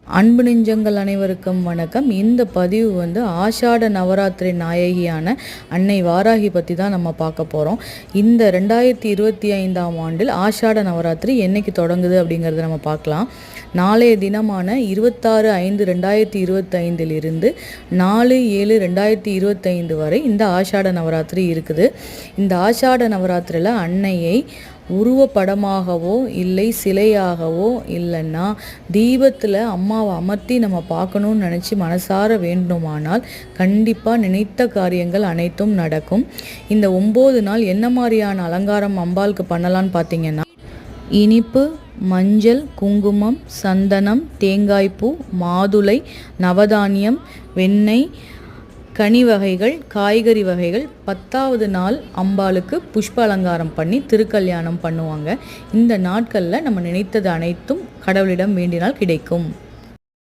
அன்பு நெஞ்சங்கள் அனைவருக்கும் வணக்கம். இந்த பதிவு ஆஷாட நவராத்திரி நாயகியான அன்னை வாராகி பற்றி தான் நம்ம பார்க்க போகிறோம். இந்த 2025ஆம் ஆண்டில் ஆஷாட நவராத்திரி என்னைக்கு தொடங்குது அப்படிங்கிறத நம்ம பார்க்கலாம். நாளைய தினமான 26/5/2025 4/7/2025 வரை இந்த ஆஷாட நவராத்திரி இருக்குது. இந்த ஆஷாட நவராத்திரியில் அன்னையை உருவப்படமாகவோ இல்லை சிலையாகவோ இல்லைன்னா தீபத்தில் அம்மாவை அமர்த்தி நம்ம பார்க்கணுன்னு நினச்சி மனசார வேண்டுமானால் கண்டிப்பாக நினைத்த காரியங்கள் அனைத்தும் நடக்கும். இந்த 9 நாள் என்ன மாதிரியான அலங்காரம் அம்பாளுக்கு பண்ணலான்னு பார்த்தீங்கன்னா, இனிப்பு, மஞ்சள், குங்குமம், சந்தனம், தேங்காய்ப்பூ, மாதுளை, நவதானியம், வெண்ணெய், கனி வகைகள், காய்கறி வகைகள். 10வது நாள் அம்பாளுக்கு புஷ்ப அலங்காரம் பண்ணி திருக்கல்யாணம் பண்ணுவாங்க. இந்த நாட்களில் நம்ம நினைத்தது அனைத்தும் கடவுளிடம் வேண்டினால் கிடைக்கும்.